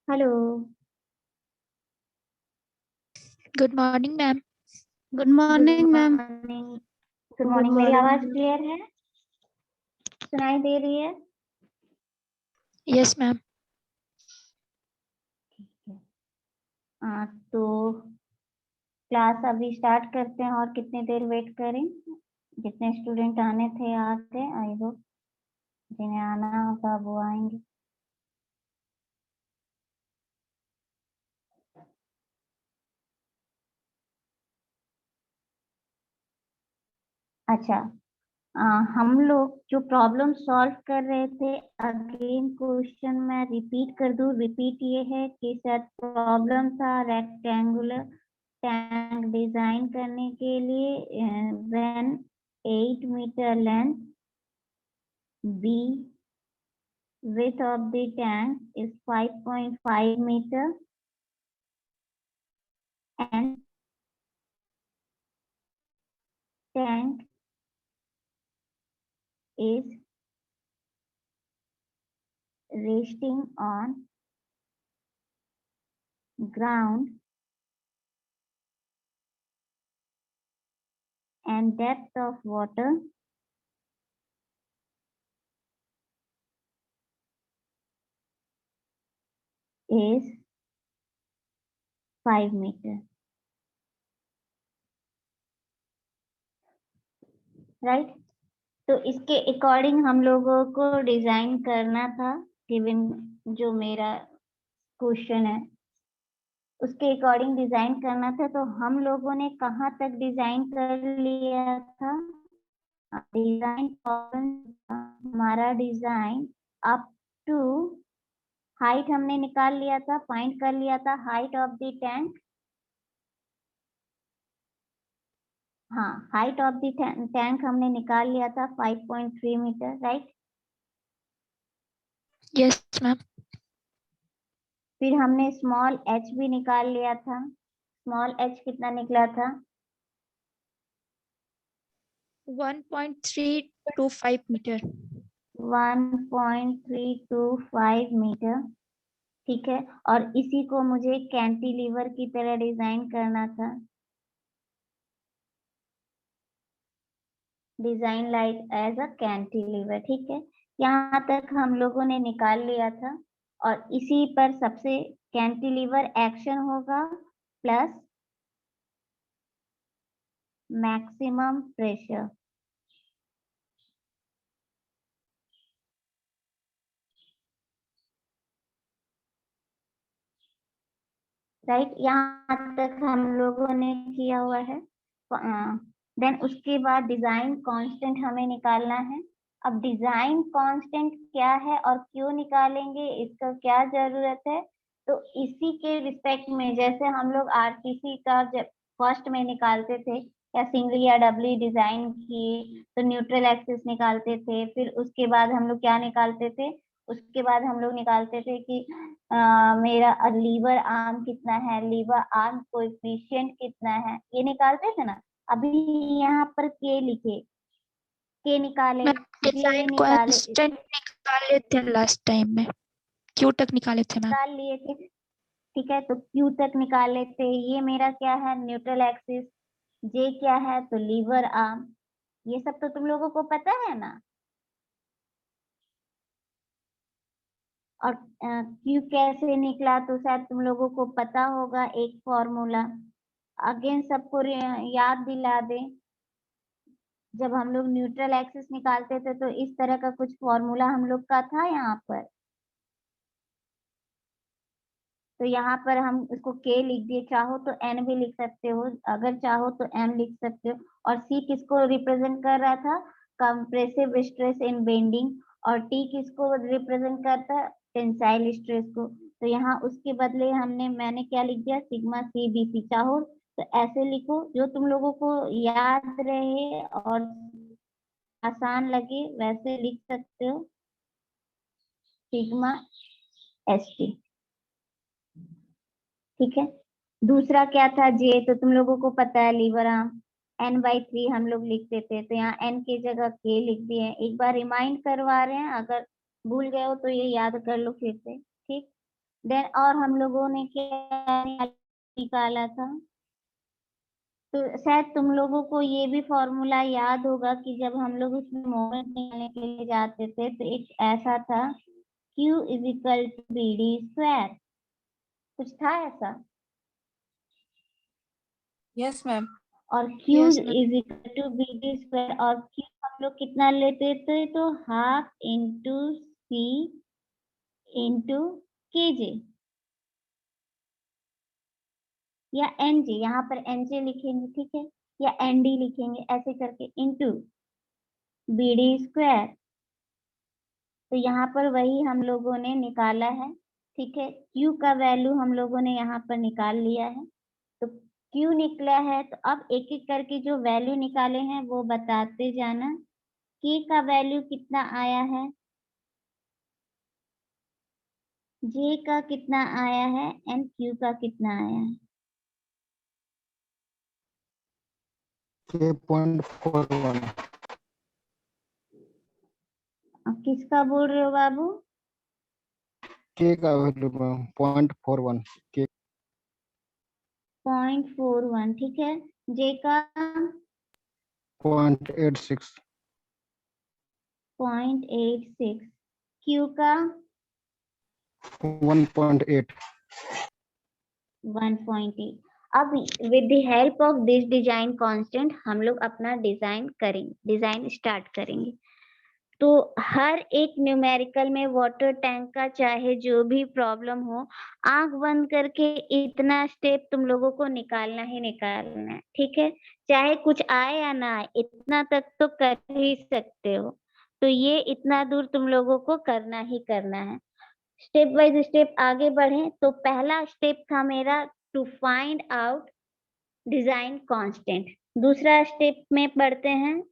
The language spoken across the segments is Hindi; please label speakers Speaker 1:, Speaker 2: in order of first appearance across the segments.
Speaker 1: Hello.
Speaker 2: Good morning ma'am.
Speaker 1: Good morning ma'am. Good morning. मेरी आवाज
Speaker 2: मॉर्निंग।
Speaker 1: क्लियर है? सुनाई दे रही है?
Speaker 2: Yes ma'am.
Speaker 1: तो क्लास अभी स्टार्ट करते हैं और कितनी देर वेट करें? जितने स्टूडेंट आने थे आ गए। आई होप जिन्हें आना होगा वो आएंगे। अच्छा, हम लोग जो प्रॉब्लम सॉल्व कर रहे थे, अगेन क्वेश्चन मैं रिपीट कर दूं। रिपीट ये है कि सर प्रॉब्लम था रेक्टेंगुलर टैंक डिजाइन करने के लिए when 8 metre length, B width of the tank is 5.5 meter and tank is resting on ground and depth of water is 5 meter. Right? तो इसके अकॉर्डिंग हम लोगों को डिजाइन करना था। गिवन जो मेरा क्वेश्चन है उसके अकॉर्डिंग डिजाइन करना था। तो हम लोगों ने कहाँ तक डिजाइन कर लिया था? डिजाइन हमारा डिजाइन अप टू हाइट हमने निकाल लिया था, फाइंड कर लिया था हाइट ऑफ द टैंक। हाँ, हाइट ऑफ द टैंक हमने निकाल लिया था 5.3 मीटर। राइट?
Speaker 2: Yes ma'am.
Speaker 1: फिर हमने स्मॉल एच भी निकाल लिया था। स्मॉल एच कितना निकला था?
Speaker 2: 1.325 मीटर।
Speaker 1: 1.325 मीटर। ठीक है, और इसी को मुझे कैंटिलीवर की तरह डिजाइन करना था। Design like as a cantilever. ठीक है, यहाँ तक हम लोगों ने निकाल लिया था। और इसी पर सबसे कैंटिलीवर एक्शन होगा प्लस मैक्सिमम प्रेशर। राइट? यहाँ तक हम लोगों ने किया हुआ है। देन उसके बाद डिजाइन कांस्टेंट हमें निकालना है। अब डिजाइन कांस्टेंट क्या है और क्यों निकालेंगे, इसका क्या जरूरत है? तो इसी के रिस्पेक्ट में जैसे हम लोग आरटीसी का जब फर्स्ट में निकालते थे या सिंगल या डबली डिजाइन किए तो न्यूट्रल एक्सिस निकालते थे। फिर उसके बाद हम लोग क्या निकालते थे? उसके बाद हम लोग निकालते थे कि मेरा लीवर आर्म कितना है, लीवर आर्म कोएफिशिएंट कितना है, ये निकालते थे ना। अभी यहाँ पर के लिखे, के निकाले,
Speaker 2: मैम
Speaker 1: जे
Speaker 2: डिजाइन
Speaker 1: निकाले,
Speaker 2: कांस्टेंट निकाले थे लास्ट टाइम में। क्यों तक निकाले थे मैम?
Speaker 1: निकाल लिए थे। ठीक है, तो क्यू तक निकाले थे। ये मेरा क्या है? Neutral axis. जे क्या है? तो लीवर आर्म। ये सब तो तुम लोगों को पता है ना। और क्यू कैसे निकला तो शायद तुम लोगों को पता होगा, एक फॉर्मूला। अगेन सबको याद दिला दे। जब हम लोग न्यूट्रल एक्सिस निकालते थे तो इस तरह का कुछ फॉर्मूला हम लोग का था यहाँ पर। तो यहाँ पर हम इसको के लिख दिए, चाहो तो एन भी लिख सकते हो, अगर चाहो तो एम लिख सकते हो। और सी किसको रिप्रेजेंट कर रहा था? Compressive stress in bending. और टी किसको रिप्रेजेंट करता है? टेंसाइल स्ट्रेस को। तो यहाँ उसके बदले मैंने क्या लिख दिया? Sigma C B C. चाहो तो ऐसे लिखो जो तुम लोगों को याद रहे और आसान लगे वैसे लिख सकते हो। Sigma S T. ठीक है, दूसरा क्या था? जे, तो तुम लोगों को पता है लीवर आर्म। n/3 हम लोग लिखते थे, तो यहाँ n की जगह k लिख दिए। एक बार रिमाइंड करवा रहे हैं, अगर भूल गए हो तो ये याद कर लो फिर से। ठीक, देन और हम लोगों ने क्या निकाला था, तो शायद तुम लोगों को ये भी फॉर्मूला याद होगा कि जब हम लोग उसमें मोमेंट निकालने के लिए जाते थे तो एक ऐसा था Q is equal to B D square, कुछ था ऐसा।
Speaker 3: Yes ma'am.
Speaker 1: और Q
Speaker 2: Yes, ma'am.
Speaker 1: Is equal to B D square, और Q हम लोग कितना लेते थे, तो half into C into KJ या NJ, यहाँ पर NJ लिखेंगे ठीक है, या ND लिखेंगे ऐसे करके, इंटू BD स्क्वायर। तो यहाँ पर वही हम लोगों ने निकाला है, ठीक है। Q का वैल्यू हम लोगों ने यहाँ पर निकाल लिया है, तो Q निकला है। तो अब एक एक करके जो वैल्यू निकाले हैं वो बताते जाना। K का वैल्यू कितना आया है, J का कितना आया है, एंड Q का कितना आया है।
Speaker 4: K.41
Speaker 1: अब किसका बोल रहे हो बाबू?
Speaker 4: K का वैल्यू 0.41 K
Speaker 1: 0.41, ठीक है। J का
Speaker 4: 0.86
Speaker 1: 0.86, Q का
Speaker 4: 1.8
Speaker 1: 1.8। अब with the help of this design constant हम लोग अपना डिजाइन स्टार्ट करेंगे। तो हर एक न्यूमेरिकल में वाटर टैंक का चाहे जो भी प्रॉब्लम हो, आंख बंद करके इतना स्टेप तुम लोगों को निकालना ही निकालना है, ठीक है। चाहे कुछ आए या ना आए, इतना तक तो कर ही सकते हो। तो ये इतना दूर तुम लोगों को करना ही करना है। स्टेप बाय स्टेप आगे बढ़े। तो पहला स्टेप था मेरा to find out design constant. दूसरा स्टेप में पढ़ते हैं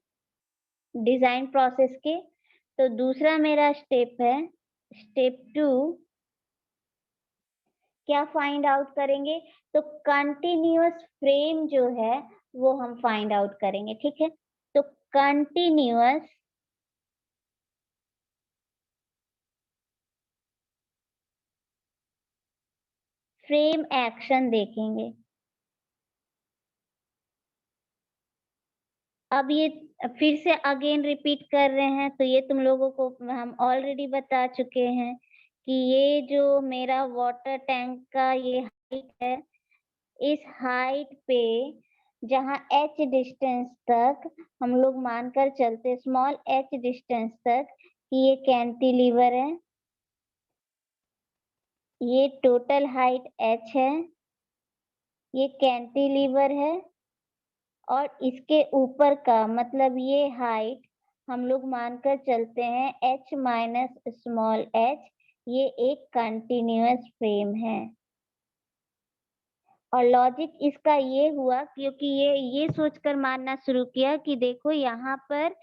Speaker 1: डिजाइन प्रोसेस के। तो दूसरा मेरा स्टेप है स्टेप 2, क्या फाइंड आउट करेंगे, तो कंटिन्यूअस फ्रेम जो है वो हम फाइंड आउट करेंगे, ठीक है। तो कंटिन्यूअस फ्रेम एक्शन देखेंगे। अब ये फिर से अगेन रिपीट कर रहे हैं, तो ये तुम लोगों को हम ऑलरेडी बता चुके हैं कि ये जो मेरा वाटर टैंक का ये हाइट है, इस हाइट पे जहाँ h डिस्टेंस तक हम लोग मानकर चलते, स्मॉल h डिस्टेंस तक कि ये कैंटिलीवर है, ये टोटल हाइट h है, ये कैंटिलीवर है, और इसके ऊपर का मतलब ये हाइट हम लोग मानकर चलते हैं h माइनस स्मॉल h, ये एक कंटिन्यूअस फ्रेम है। और लॉजिक इसका ये हुआ क्योंकि ये सोचकर मानना शुरू किया कि देखो यहाँ पर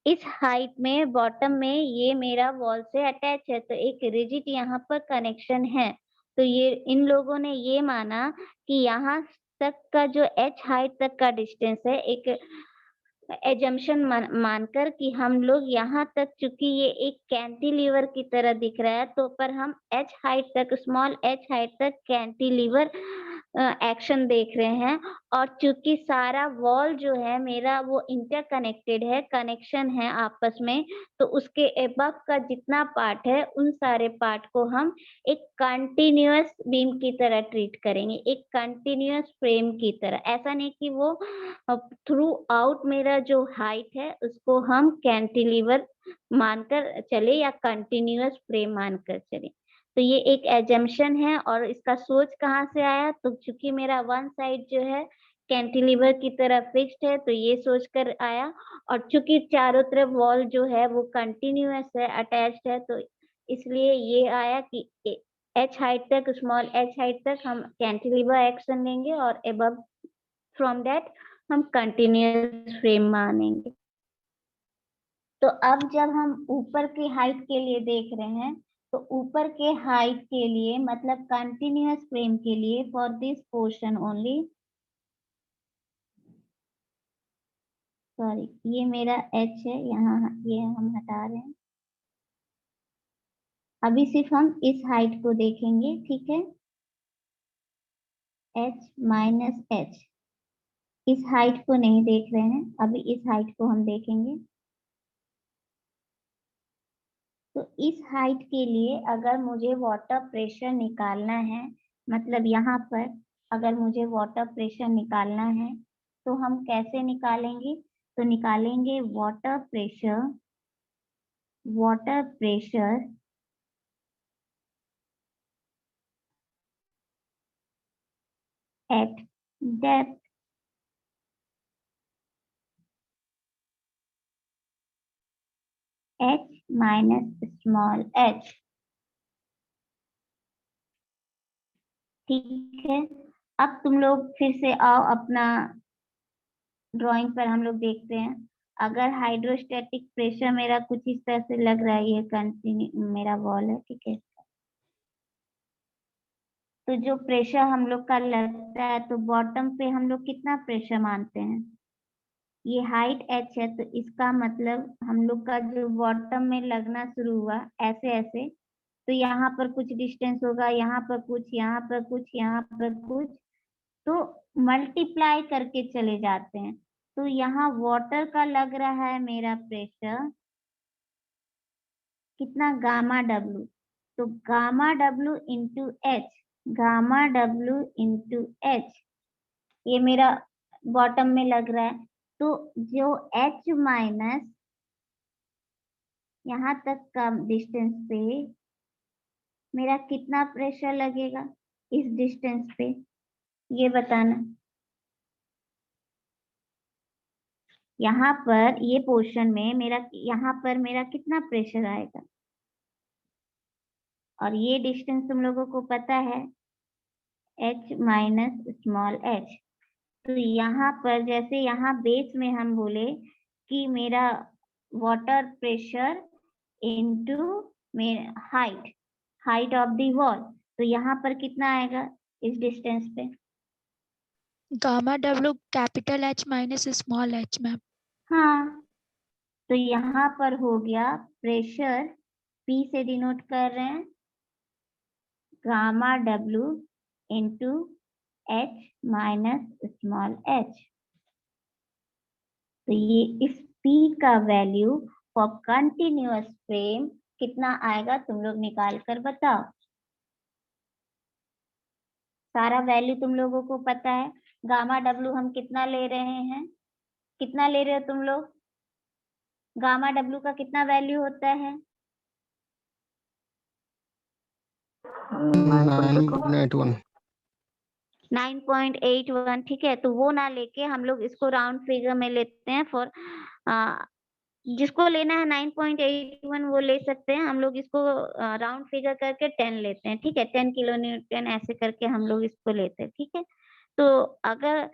Speaker 1: इस हाइट में बॉटम में ये मेरा वॉल से अटैच है, तो एक रिजिड यहाँ पर कनेक्शन है। तो ये इन लोगों ने ये माना कि यहाँ तक का जो h हाइट तक का डिस्टेंस है, एक एजम्पशन मानकर कि हम लोग यहाँ तक, चूंकि ये एक कैंटिलीवर की तरह दिख रहा है, तो पर हम h हाइट तक, स्मॉल h हाइट तक कैंटिलीवर एक्शन देख रहे हैं। और चूंकि सारा वॉल जो है मेरा वो इंटरकनेक्टेड है, कनेक्शन है आपस में, तो उसके एबव का जितना पार्ट है उन सारे पार्ट को हम एक कंटिन्यूअस बीम की तरह ट्रीट करेंगे, एक कंटिन्यूअस फ्रेम की तरह। ऐसा नहीं कि वो थ्रू आउट मेरा जो हाइट है उसको हम कैंटिलीवर मानकर चले या कंटिन्यूअस फ्रेम मानकर चले। तो ये एक एजम्पशन है। और इसका सोच कहाँ से आया, तो चूंकि मेरा वन साइड जो है कैंटिलीवर की तरह फिक्स्ड है, तो ये सोच कर आया। और चूंकि चारों तरफ वॉल जो है वो कंटिन्यूअस है, अटैच्ड है, तो इसलिए ये आया कि h हाइट तक, स्मॉल h हाइट तक हम कैंटिलीवर एक्शन लेंगे और अबव फ्रॉम दैट हम कंटिन्यूअस फ्रेम मानेंगे। तो अब जब हम ऊपर की हाइट के लिए देख रहे हैं, तो ऊपर के हाइट के लिए मतलब कंटिन्यूअस फ्रेम के लिए for this portion only, sorry ये मेरा h है, यहाँ ये हम हटा रहे हैं, अभी सिर्फ हम इस हाइट को देखेंगे, ठीक है, h माइनस h, इस हाइट को नहीं देख रहे हैं, अभी इस हाइट को हम देखेंगे। तो इस हाइट के लिए अगर मुझे वाटर प्रेशर निकालना है, मतलब यहाँ पर अगर मुझे वाटर प्रेशर निकालना है तो हम कैसे निकालेंगे? तो निकालेंगे water pressure at depth, h minus small h, ठीक है। अब तुम लोग फिर से आओ अपना ड्राइंग पर, हम लोग देखते हैं। अगर हाइड्रोस्टैटिक प्रेशर मेरा कुछ इस तरह से लग रहा है, ये कंटिन्यू मेरा वॉल है, ठीक है, तो जो प्रेशर हम लोग का लगता है तो बॉटम पे हम लोग कितना प्रेशर मानते हैं? ये हाइट h है, तो इसका मतलब हम लोग का जो बॉटम में लगना शुरू हुआ ऐसे ऐसे, तो यहाँ पर कुछ डिस्टेंस होगा, यहाँ पर कुछ, यहाँ पर कुछ, यहाँ पर कुछ, तो मल्टीप्लाई करके चले जाते हैं। तो यहाँ वाटर का लग रहा है मेरा प्रेशर कितना, गामा डब्ल्यू, तो gamma W into H, gamma W into H, ये मेरा बॉटम में लग रहा है। तो जो h माइनस यहाँ तक का डिस्टेंस पे मेरा कितना प्रेशर लगेगा इस डिस्टेंस पे, ये बताना। यहाँ पर ये पोर्शन में मेरा, यहाँ पर मेरा कितना प्रेशर आएगा, और ये डिस्टेंस तुम लोगों को पता है h माइनस स्मॉल h। तो यहाँ पर जैसे यहाँ बेस में हम बोले कि मेरा water pressure into height, height of the wall, तो यहाँ पर कितना आएगा इस डिस्टेंस पे?
Speaker 2: Gamma W capital H minus small h ma'am.
Speaker 1: हाँ, तो यहाँ पर हो गया प्रेशर, P से डिनोट कर रहे हैं, gamma W into h minus small h। तो ये इस P का वैल्यू फॉर कंटिन्यूअस फ्रेम कितना आएगा, तुम लोग निकाल कर बताओ। सारा वैल्यू तुम लोगों को पता है। गामा डब्ल्यू हम कितना ले रहे हैं, कितना ले रहे हो तुम लोग? गामा डब्ल्यू का कितना वैल्यू होता है?
Speaker 4: 9.81।
Speaker 1: 9.81, ठीक है। तो वो ना लेके हम लोग इसको राउंड फिगर में लेते हैं फॉर, जिसको लेना है 9.81 वो ले सकते हैं, हम लोग इसको राउंड फिगर करके 10 लेते हैं, ठीक है, 10 किलो न्यूटन ऐसे करके हम लोग इसको लेते हैं, ठीक है। तो अगर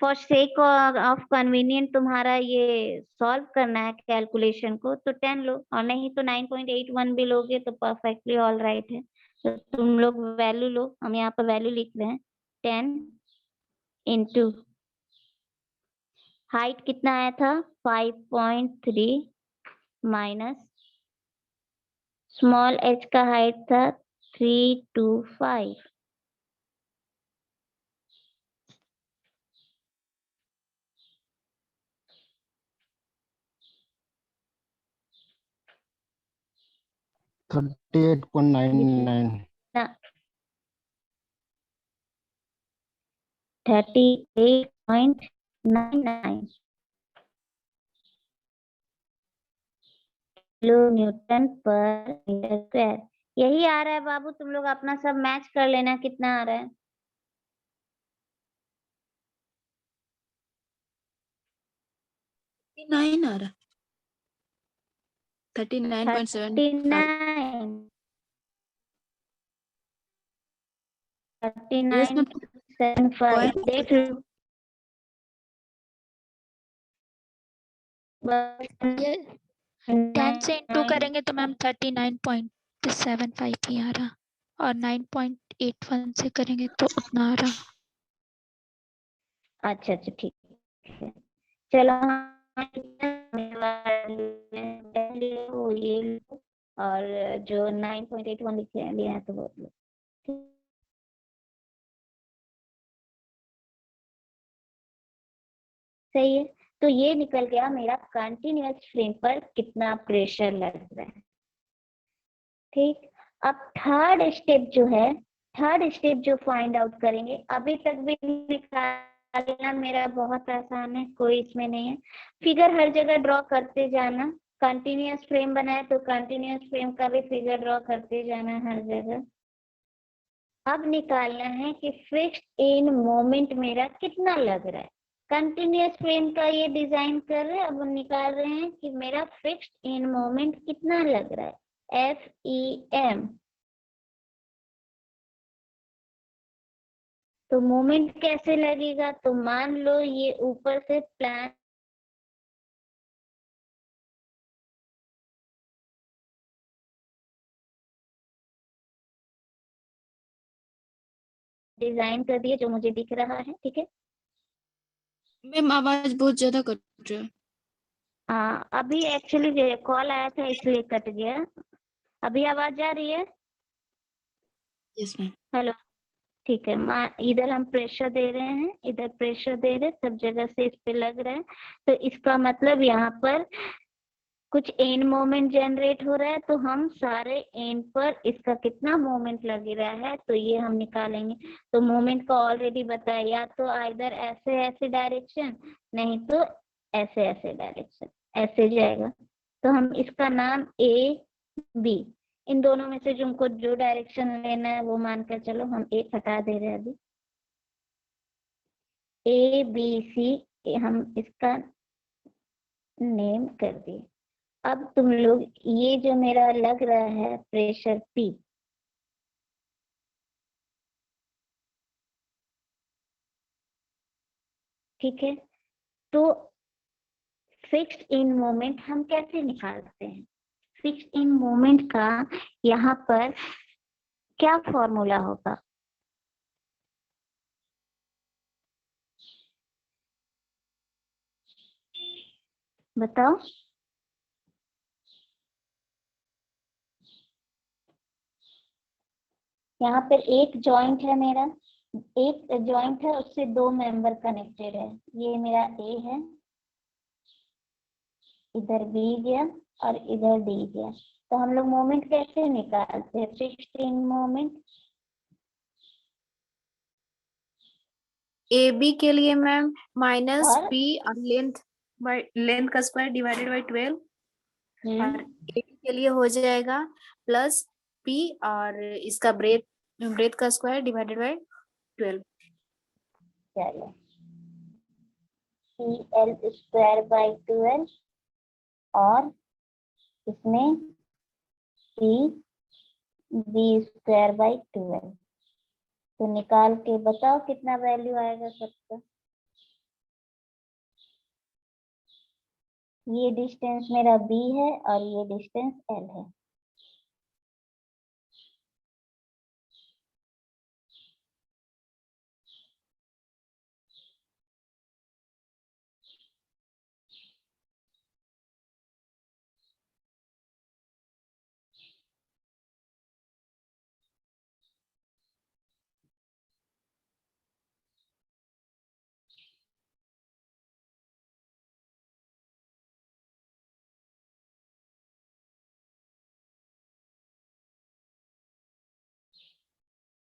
Speaker 1: फॉर सेक ऑफ कन्वीनियंट तुम्हारा ये सॉल्व करना है कैलकुलेशन को, तो 10 लो, और नहीं तो 9.81 भी लोगे तो परफेक्टली ऑल राइट है। तो तुम लोग वैल्यू लो, हम यहाँ पर वैल्यू लिख रहे हैं 10 इंटू हाइट कितना आया था 5.3 माइनस स्मॉल h का हाइट था 325,
Speaker 4: तो 38.99।
Speaker 1: 38.99 किलो न्यूटन पर मीटर स्क्वायर। यही आ रहा है बाबू, तुम लोग अपना सब मैच कर लेना कितना आ रहा है।
Speaker 3: 39 आ रहा, 39.75।
Speaker 1: 39.75 देख लो
Speaker 2: ये 10 से इंटू करेंगे तो मैम 39.75 ही आ रहा, और 9.81 से करेंगे तो उतना आ रहा।
Speaker 1: अच्छा अच्छा ठीक है, चलो ये लो, और जो 9.81 लिखे लिए हैं तो वो सही है। तो ये निकल गया मेरा कंटिन्यूअस फ्रेम पर कितना प्रेशर लग रहा है। ठीक, अब थर्ड स्टेप जो है, थर्ड स्टेप जो फाइंड आउट करेंगे, अभी तक भी निकालना मेरा बहुत आसान है, कोई इसमें नहीं है। फिगर हर जगह ड्रॉ करते जाना, कंटिन्यूअस फ्रेम बनाए तो कंटिन्यूअस फ्रेम का भी फिगर ड्रॉ करते जाना हर जगह। अब निकालना है कि फिक्स्ड इन मोमेंट मेरा कितना लग रहा है। कंटिन्यूअस फ्रेम का ये डिजाइन कर रहे हैं, अब निकाल रहे हैं कि मेरा फिक्स्ड इन मोमेंट कितना लग रहा है, FEM। तो मोमेंट कैसे लगेगा, तो मान लो ये ऊपर से प्लान डिजाइन कर दिए जो मुझे दिख रहा है, ठीक है।
Speaker 3: मैम आवाज बहुत ज्यादा कट रहा है।
Speaker 1: अभी एक्चुअली कॉल आया था इसलिए कट गया। अभी आवाज आ रही है?
Speaker 3: Yes ma'am.
Speaker 1: हेलो, ठीक है। इधर हम प्रेशर दे रहे हैं, इधर प्रेशर दे रहे हैं, सब जगह से इस पे लग रहा है। तो इसका मतलब यहाँ पर कुछ एंड मोमेंट जनरेट हो रहा है, तो हम सारे एंड पर इसका कितना मोमेंट लग रहा है तो ये हम निकालेंगे। तो मोमेंट का ऑलरेडी बताया, या तो इधर ऐसे ऐसे डायरेक्शन, नहीं तो ऐसे ऐसे डायरेक्शन, ऐसे जाएगा। तो हम इसका नाम AB, इन दोनों में से तुमको जो डायरेक्शन लेना है वो मानकर चलो, हम एक हटा दे रहे हैं अभी। ABC हम इसका नेम कर दिए। अब तुम लोग ये जो मेरा लग रहा है प्रेशर P, ठीक है, तो फिक्स्ड इन मोमेंट हम कैसे निकालते हैं? फिक्स्ड इन मोमेंट का यहाँ पर क्या फॉर्मूला होगा? बताओ। यहाँ पर एक जॉइंट है मेरा, एक जॉइंट है, उससे दो मेंबर कनेक्टेड है। ये मेरा A है, इधर B गया और इधर D गया। तो हम लोग मोमेंट कैसे निकालते हैं? फिक्स्ड इन मोमेंट
Speaker 3: AB के लिए मैम माइनस
Speaker 1: और
Speaker 3: P और लेंथ का स्क्वायर डिवाइडेड बाय 12 और AB के लिए हो जाएगा प्लस P और इसका ब्रेथ का स्क्वायर डिवाइडेड बाय 12।
Speaker 1: चलो CL स्क्वायर बाई 12 और इसमें CB स्क्वायर बाई 12। तो निकाल के बताओ कितना वैल्यू आएगा सबका। ये डिस्टेंस मेरा B है और ये डिस्टेंस L है।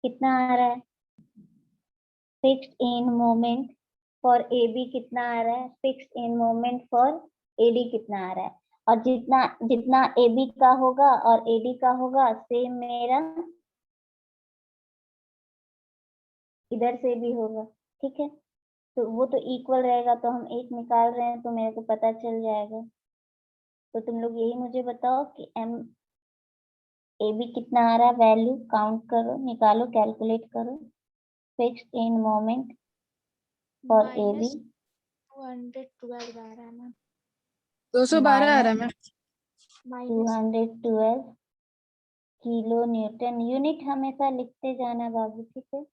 Speaker 1: कितना आ रहा है? Fixed end moment for AB कितना आ रहा है? Fixed end moment for AD कितना आ रहा है? और जितना जितना AB का होगा और AD का होगा सेम मेरा इधर से भी होगा, ठीक है। तो वो तो इक्वल रहेगा, तो हम एक निकाल रहे हैं तो मेरे को पता चल जाएगा। तो तुम लोग यही मुझे बताओ कि AB कितना आ रहा है, वैल्यू काउंट करो, निकालो, कैलकुलेट करो। Fixed end moment for AB
Speaker 2: -212 आ रहा है मैम।
Speaker 3: 212 आ रहा है मैम।
Speaker 1: -212 kilo Newton. यूनिट हमेशा लिखते जाना बाबू, ठीक है।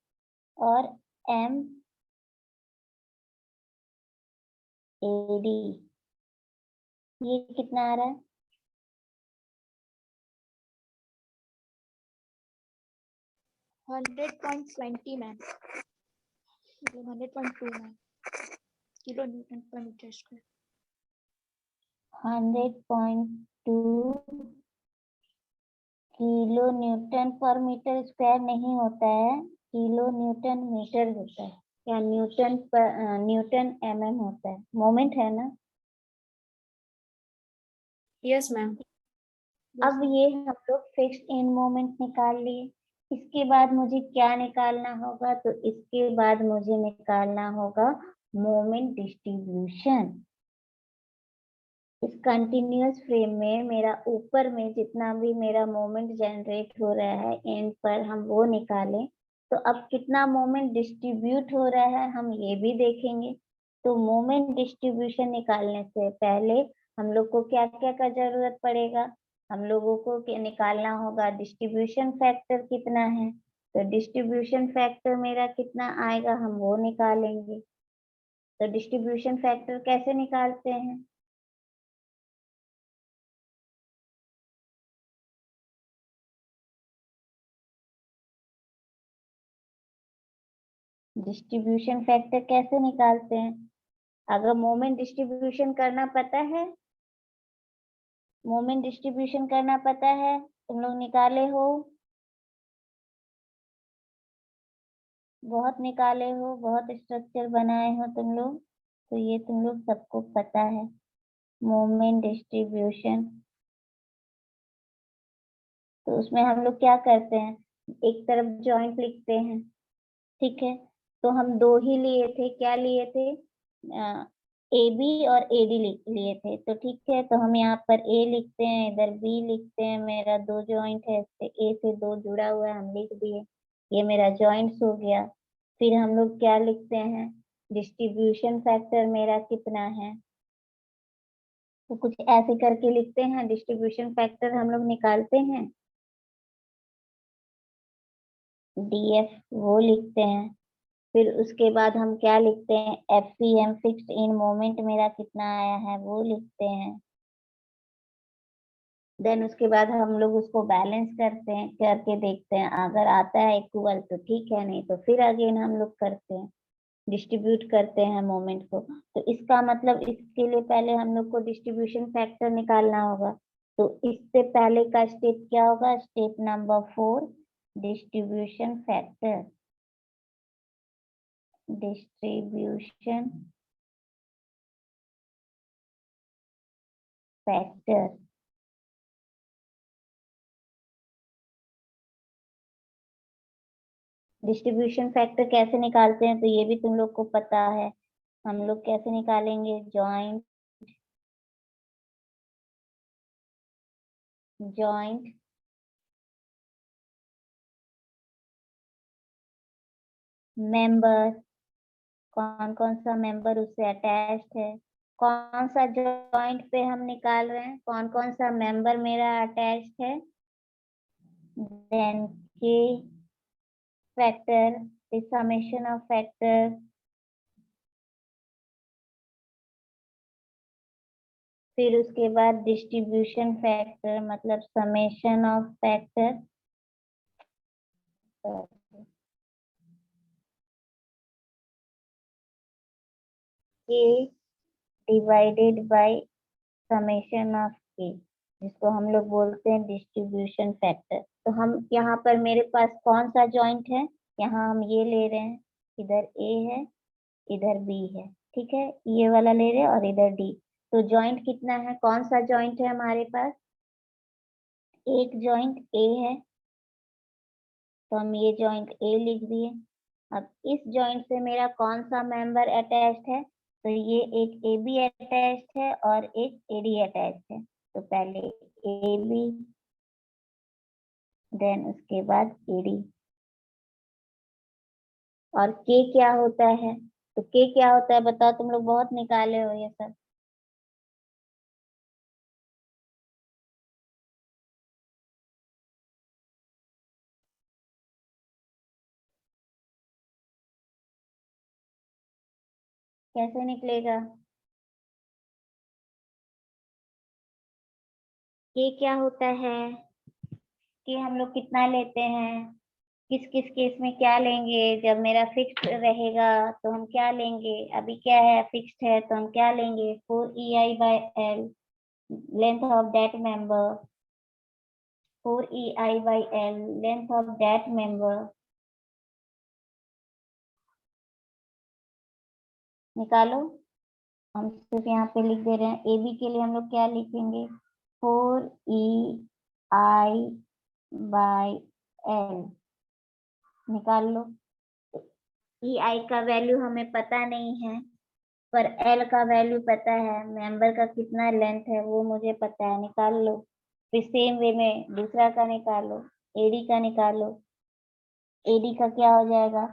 Speaker 1: और MAD ये कितना आ रहा है?
Speaker 2: 100.20 मैम, मतलब 100.2 मैम, किलो न्यूटन पर मीटर स्क्वायर।
Speaker 1: 100.2 किलो न्यूटन पर मीटर स्क्वायर नहीं होता है, किलो न्यूटन मीटर होता है, या न्यूटन पर न्यूटन mm होता है। मोमेंट है ना।
Speaker 3: Yes ma'am.
Speaker 1: अब ये हम लोग फिक्स्ड इन मोमेंट निकाल लिए। इसके बाद मुझे क्या निकालना होगा? तो इसके बाद मुझे निकालना होगा मोमेंट डिस्ट्रीब्यूशन। इस कंटिन्यूअस फ्रेम में मेरा ऊपर में जितना भी मेरा मोमेंट जनरेट हो रहा है एंड पर हम वो निकालें, तो अब कितना मोमेंट डिस्ट्रीब्यूट हो रहा है हम ये भी देखेंगे। तो मोमेंट डिस्ट्रीब्यूशन निकालने से पहले हम लोग को क्या क्या का जरूरत पड़ेगा? हम लोगों को निकालना होगा डिस्ट्रीब्यूशन फैक्टर कितना है। तो डिस्ट्रीब्यूशन फैक्टर मेरा कितना आएगा हम वो निकालेंगे। तो डिस्ट्रीब्यूशन फैक्टर कैसे निकालते हैं? डिस्ट्रीब्यूशन फैक्टर कैसे निकालते हैं? अगर मोमेंट डिस्ट्रीब्यूशन करना पता है, मोमेंट डिस्ट्रीब्यूशन करना पता है, तुम लोग निकाले हो, बहुत निकाले हो, बहुत स्ट्रक्चर बनाए हो तुम लोग, तो ये तुम लोग सबको पता है मोमेंट डिस्ट्रीब्यूशन। तो उसमें हम लोग क्या करते हैं, एक तरफ जॉइंट लिखते हैं, ठीक है। तो हम दो ही लिए थे, क्या लिए थे? ए बी और ए डी लिए थे, तो ठीक है। तो हम यहाँ पर ए लिखते हैं, इधर बी लिखते हैं, मेरा दो जॉइंट है, इससे ए से दो जुड़ा हुआ है, हम लिख दिए, ये मेरा जॉइंट्स हो गया। फिर हम लोग क्या लिखते हैं, डिस्ट्रीब्यूशन फैक्टर मेरा कितना है, तो कुछ ऐसे करके लिखते हैं। डिस्ट्रीब्यूशन फैक्टर हम लोग निकालते हैं, डीएफ वो लिखते हैं। फिर उसके बाद हम क्या लिखते हैं, एफईएम फिक्स्ड इन मोमेंट मेरा कितना आया है वो लिखते हैं। देन उसके बाद हम लोग उसको बैलेंस करते हैं, करके देखते हैं, अगर आता है इक्वल तो ठीक है, नहीं तो फिर अगेन हम लोग करते हैं, डिस्ट्रीब्यूट करते हैं मोमेंट को। तो इसका मतलब इसके लिए पहले हम लोग को डिस्ट्रीब्यूशन फैक्टर निकालना होगा। तो इससे पहले का स्टेप क्या होगा, step number 4, distribution factor. Distribution factor distribution factor कैसे निकालते हैं तो ये भी तुम लोग को पता है। हम लोग कैसे निकालेंगे, जॉइंट जॉइंट मेंबर, कौन कौन सा मेंबर उससे अटैच्ड है, कौन सा जॉइंट पे हम निकाल रहे हैं, कौन कौन सा मेंबर मेरा अटैच्ड है। देन के factor, the summation of factors, फिर उसके बाद डिस्ट्रीब्यूशन फैक्टर मतलब समेशन ऑफ फैक्टर, के डिवाइडेड बाय समेशन ऑफ के, जिसको हम लोग बोलते हैं डिस्ट्रीब्यूशन फैक्टर। तो हम यहाँ पर मेरे पास कौन सा जॉइंट है, यहाँ हम ये ले रहे हैं, इधर ए है इधर बी है, ठीक है, ये वाला ले रहे हैं और इधर डी। तो जॉइंट कितना है, कौन सा जॉइंट है हमारे पास, एक जॉइंट ए है, तो हम ये जॉइंट ए लिख दिए। अब इस जॉइंट से मेरा कौन सा मेंबर अटैच्ड है, तो ये एक ए बी अटैच्ड है और एक ए डी अटैच्ड है। तो पहले ए बी देन उसके बाद ए डी। और के क्या होता है, तो के क्या होता है बताओ, तुम लोग बहुत निकाले हो ये सब। कैसे निकलेगा, के क्या होता है, कि हम लोग कितना लेते हैं, किस किस केस में क्या लेंगे, जब मेरा फिक्स रहेगा तो हम क्या लेंगे, अभी क्या है फिक्स्ड है तो हम क्या लेंगे, 4EI/L length of that member, 4EI/L length of that member। निकालो, हम सिर्फ यहाँ पे लिख दे रहे हैं। AB के लिए हम लोग क्या लिखेंगे, 4EI/L निकाल लो। EI का वैल्यू हमें पता नहीं है, पर L का वैल्यू पता है, मेंबर का कितना लेंथ है वो मुझे पता है, निकाल लो। फिर सेम वे में दूसरा का निकालो, AD का निकालो। AD का क्या हो जाएगा,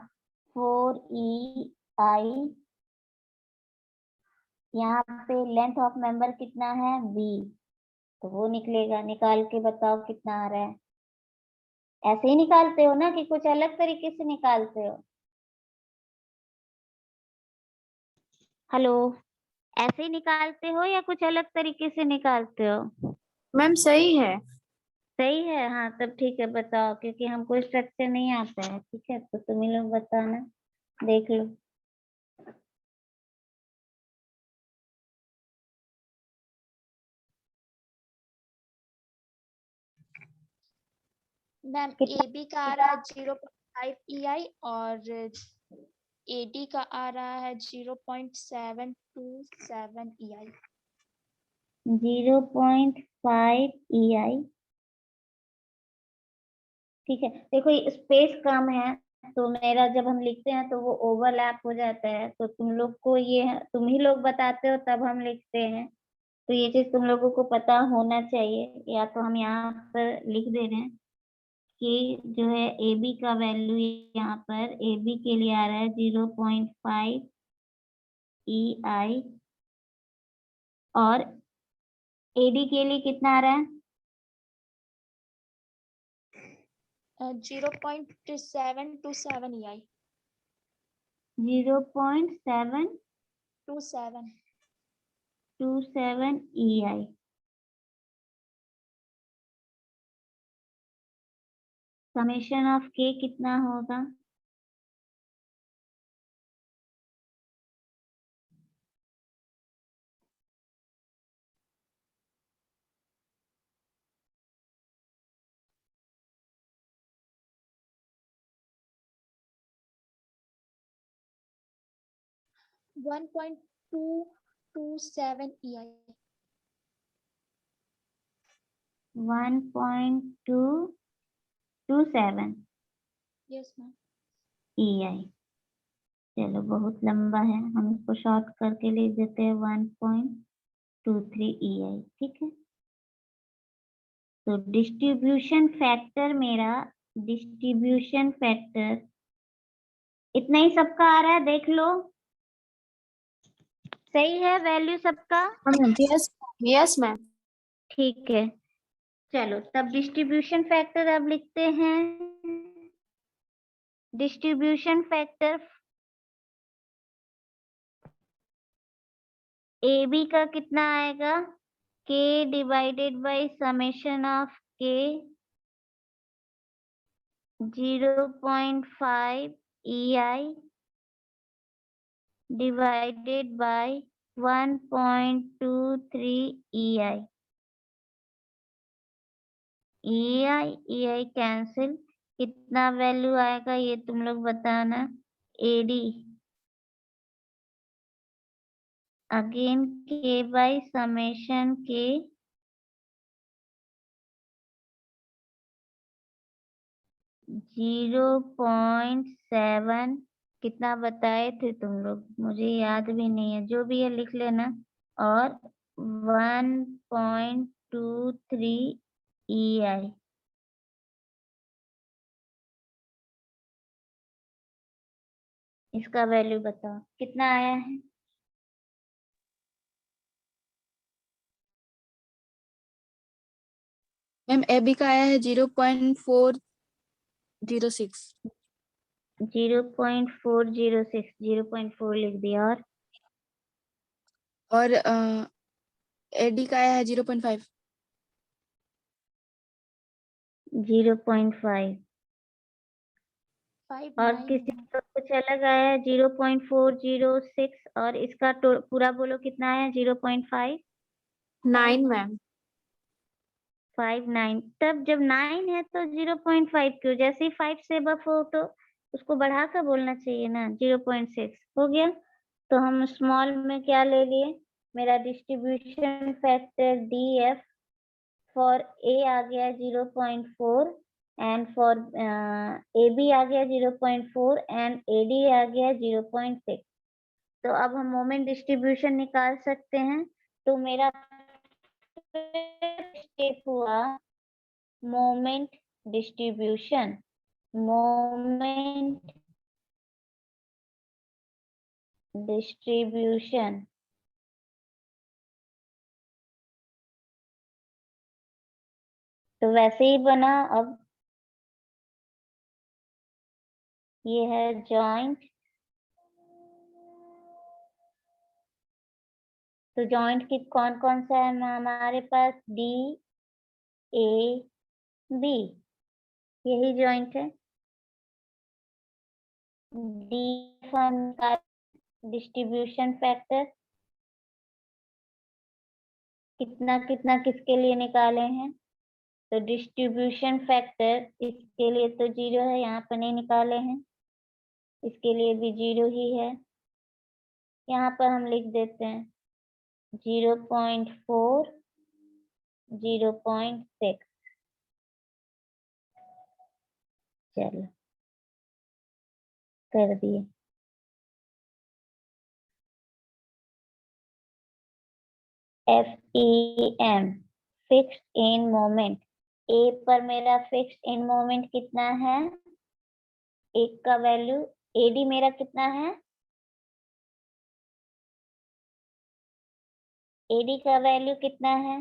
Speaker 1: 4EI, यहाँ पे लेंथ ऑफ मेंबर कितना है B, तो वो निकलेगा। निकाल के बताओ कितना आ रहा है। ऐसे ही निकालते हो ना कि कुछ अलग तरीके से निकालते हो? हेलो, ऐसे ही निकालते हो या कुछ अलग तरीके से निकालते हो?
Speaker 3: मैम सही है।
Speaker 1: सही है, हाँ तब ठीक है, बताओ, क्योंकि हमको स्ट्रक्चर नहीं आता है। ठीक है, तो तुम ही लोग बताना, देख लो।
Speaker 2: मैम
Speaker 1: कितना?
Speaker 2: AB का आ रहा है 0.5 EI और AD का आ रहा है 0.727 EI।
Speaker 1: 0.5 EI। ठीक है, देखो ये स्पेस कम है, तो मेरा जब हम लिखते हैं तो वो ओवरलैप हो जाता है, तो तुम लोग को ये, तुम ही लोग बताते हो तब हम लिखते हैं, तो ये चीज तुम लोगों को पता होना चाहिए। या तो हम यहाँ पर लिख दे रहे हैं कि जो है AB का वैल्यू, यहाँ पर AB के लिए आ रहा है 0.5 EI, और AD के लिए कितना आ रहा है,
Speaker 2: 0.727 EI।
Speaker 1: 0.727 EI। Summation of K कितना होगा,
Speaker 2: 1.227 EI।
Speaker 1: 1.227
Speaker 2: yes ma'am.
Speaker 1: EI। चलो बहुत लंबा है, हम इसको शॉर्ट करके लिख देते हैं 1.23 EI। ठीक है, तो डिस्ट्रीब्यूशन फैक्टर, मेरा डिस्ट्रीब्यूशन फैक्टर इतना ही सबका आ रहा है, देख लो। सही है वैल्यू सबका?
Speaker 3: Yes yes ma'am.
Speaker 1: ठीक है, चलो तब डिस्ट्रीब्यूशन फैक्टर अब लिखते हैं। डिस्ट्रीब्यूशन फैक्टर AB का कितना आएगा, K divided by summation of K 0.5 EI divided by 1.23 EI। EI cancel, कितना वैल्यू आएगा ये तुम लोग बताना। AD again K by summation K 0.7, कितना बताए थे तुम लोग, मुझे याद भी नहीं है, जो भी है लिख लेना, और 1.23 EI। इसका वैल्यू बताओ कितना आया है।
Speaker 3: मैम AB का आया है 0.406।
Speaker 1: 0.406, 0.4 लिख दिया,
Speaker 3: और AD का आया है 0.5।
Speaker 1: 0.5। और किसी को कुछ अलग आया है 0.406 और इसका पूरा बोलो कितना है 0.5
Speaker 3: 9 मैम।
Speaker 1: 59। तब जब 9 है तो 0.5 क्यों, जैसे ही 5 से अबव हो तो उसको बढ़ा कर बोलना चाहिए ना। 0.6 हो गया। तो हम स्मॉल में क्या ले लिए, मेरा distribution factor DF for A आ गया 0.4 एंड फॉर AB आ गया 0.4 एंड AD आ गया 0.6। तो अब हम मोमेंट डिस्ट्रीब्यूशन निकाल सकते हैं। तो मेरा स्टेप हुआ मोमेंट डिस्ट्रीब्यूशन। मोमेंट डिस्ट्रीब्यूशन तो वैसे ही बना। अब ये है जॉइंट। तो जॉइंट की कौन कौन सा है हमारे पास, D A B, यही जॉइंट है। D का डिस्ट्रीब्यूशन फैक्टर कितना कितना किसके लिए निकाले हैं, तो डिस्ट्रीब्यूशन फैक्टर इसके लिए तो 0 है, यहाँ पर नहीं निकाले हैं, इसके लिए भी 0 ही है। यहाँ पर हम लिख देते हैं 0.4 0.6। चलो कर दिए। FEM fixed end moment. A पर मेरा फिक्स्ड इन मोमेंट कितना है, एक का वैल्यू। AD मेरा कितना है, AD का वैल्यू कितना है,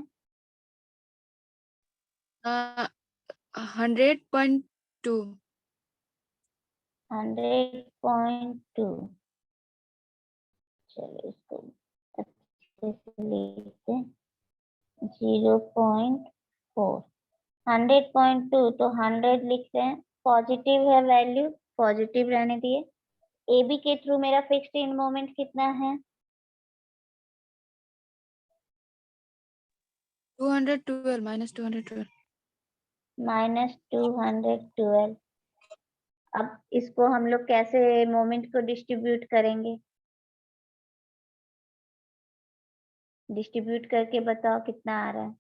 Speaker 3: 100.2।
Speaker 1: 100.2। चलो इसको अच्छे से लिखते हैं 0.4 100.2 तो 100 लिखते हैं। पॉजिटिव है वैल्यू, पॉजिटिव रहने दिए। AB के थ्रू मेरा फिक्स्ड इन मोमेंट कितना है,
Speaker 3: 212 -212।
Speaker 1: -212। अब इसको हम लोग कैसे मोमेंट को डिस्ट्रीब्यूट करेंगे, डिस्ट्रीब्यूट करके बताओ कितना आ रहा है।